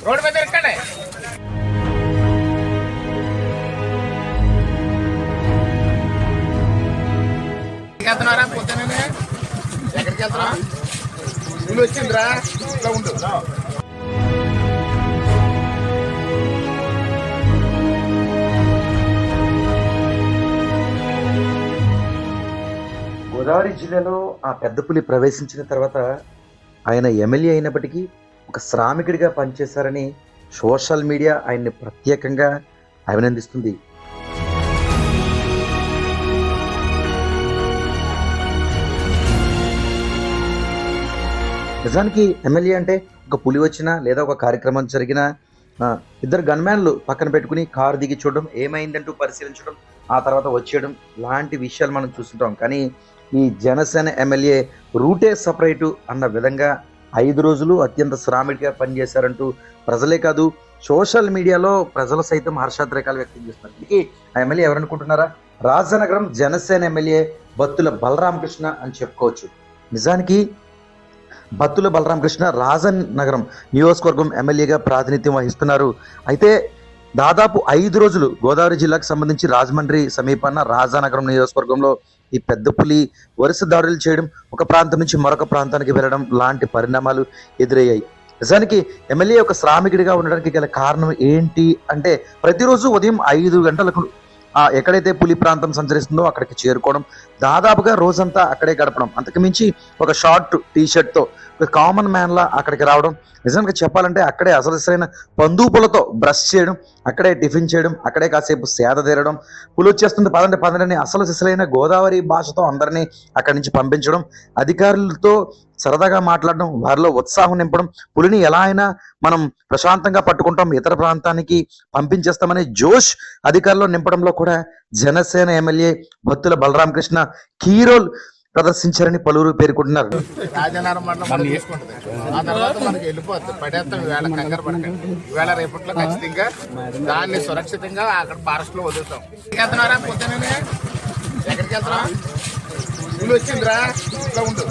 Road మీద ఎక్కండి. వెళ్తున్నారా పొద్దునే? ఎక్కడికి వెళ్తున్నా? నువ్వు వచ్చిందిరా ఇట్లా ఉండు. గోదావరి జిల్లాలో ఆ పెద్ద పులి ప్రవేశించిన తర్వాత ఆయన ఎమ్మెల్యే అయినప్పటికీ ఒక శ్రామికుడిగా పనిచేశారని సోషల్ మీడియా ఆయన్ని ప్రత్యేకంగా అభినందిస్తుంది. నిజానికి ఎమ్మెల్యే అంటే ఒక పులి వచ్చినా లేదా ఒక కార్యక్రమం జరిగినా ఇద్దరు గన్మ్యాన్లు పక్కన పెట్టుకుని కారు దిగి చూడడం, ఏమైందంటూ పరిశీలించడం, ఆ తర్వాత వచ్చేయడం లాంటి విషయాలు మనం చూస్తుంటాం. కానీ ఈ జనసేన ఎమ్మెల్యే రూటే సపరేటు అన్న విధంగా 5 రోజులు అత్యంత శ్రామిడిగా పనిచేశారంటూ ప్రజలే కాదు సోషల్ మీడియాలో ప్రజలు సైతం హర్షాద్రేకాలు వ్యక్తం చేస్తున్నారు. ఇందుకే ఆ ఎమ్మెల్యే ఎవరనుకుంటున్నారా? రాజానగరం జనసేన ఎమ్మెల్యే బత్తుల బలరామకృష్ణ అని చెప్పుకోవచ్చు. నిజానికి బత్తుల బలరామకృష్ణ రాజానగరం నియోజకవర్గం ఎమ్మెల్యేగా ప్రాతినిధ్యం వహిస్తున్నారు. అయితే దాదాపు 5 రోజులు గోదావరి జిల్లాకు సంబంధించి రాజమండ్రి సమీపాన రాజానగరం నియోజకవర్గంలో ఈ పెద్ద పులి వరుస దాడులు చేయడం, ఒక ప్రాంతం నుంచి మరొక ప్రాంతానికి వెళ్ళడం లాంటి పరిణామాలు ఎదురయ్యాయి. నిజానికి ఎమ్మెల్యే ఒక శ్రామికుడిగా ఉండడానికి గల కారణం ఏంటి అంటే, ప్రతిరోజు ఉదయం 5 గంటలకు ఎక్కడైతే పులి ప్రాంతం సంచరిస్తుందో అక్కడికి చేరుకోవడం, దాదాపుగా రోజంతా అక్కడే గడపడం, అంతకుమించి ఒక షార్ట్ టీషర్ట్తో ఒక కామన్ మ్యాన్లా అక్కడికి రావడం, నిజంగా చెప్పాలంటే అక్కడే అసలైన పందూపులతో బ్రష్ చేయడం, అక్కడే టిఫిన్ చేయడం, అక్కడే కాసేపు సేద తీరడం, పులి వచ్చేస్తుంది పదండి పదండి అసలు సిసలైన గోదావరి భాషతో అందరినీ అక్కడి నుంచి పంపించడం, అధికారులతో సరదాగా మాట్లాడడం, వారిలో ఉత్సాహం నింపడం, పులిని ఎలా అయినా మనం ప్రశాంతంగా పట్టుకుంటాం, ఇతర ప్రాంతానికి పంపించేస్తామనే జోష్ అధికారులు నింపడంలో కూడా Janasena MLA Battula Balaramakrishna key role ప్రదర్శించారని పలువురు పేర్కొంటున్నారు. రాజానగరం మండలం మనం తీసుకుంటుంది, ఆ తర్వాత మనకి వెళ్ళిపోద్ది. పడేస్తాం ఈవేళ, కంగారు పడకండి. ఈవేళ రేపట్లో ఖచ్చితంగా దాన్ని సురక్షితంగా అక్కడ ఫారెస్ట్ లో వదులుతాం. వెళ్తున్నారా పొద్దునే? ఎక్కడికి వెళ్తున్నా? నువ్వు వచ్చిందిరా ఇట్లా ఉండు.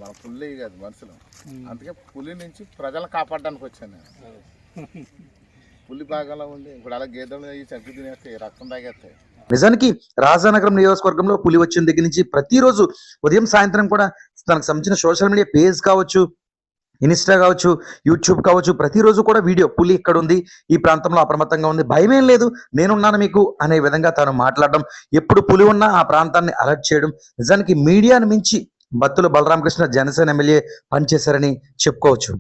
మన పులి కాదు మనుషులు, అందుకే పులి నుంచి ప్రజలను కాపాడడానికి వచ్చాను నేను. పులి భాగంలో ఉండి ఇప్పుడు అలా గేదెలు చంపి తినేస్తాయి, రక్తం తాగేస్తాయి. నిజానికి రాజానగరం నియోజకవర్గంలో పులి వచ్చిన దగ్గర నుంచి ప్రతిరోజు ఉదయం సాయంత్రం కూడా తనకు సంబంధించిన సోషల్ మీడియా పేజ్ కావచ్చు, ఇన్స్టా కావచ్చు, యూట్యూబ్ కావచ్చు, ప్రతిరోజు కూడా వీడియో పులి ఇక్కడ ఉంది, ఈ ప్రాంతంలో అప్రమత్తంగా ఉంది, భయమేం లేదు, నేనున్నాను మీకు అనే విధంగా తాను మాట్లాడడం, ఎప్పుడు పులి ఉన్నా ఆ ప్రాంతాన్ని అలర్ట్ చేయడం, నిజానికి మీడియాను మించి బత్తుల బలరామకృష్ణ జనసేన ఎమ్మెల్యే పనిచేశారని చెప్పుకోవచ్చు.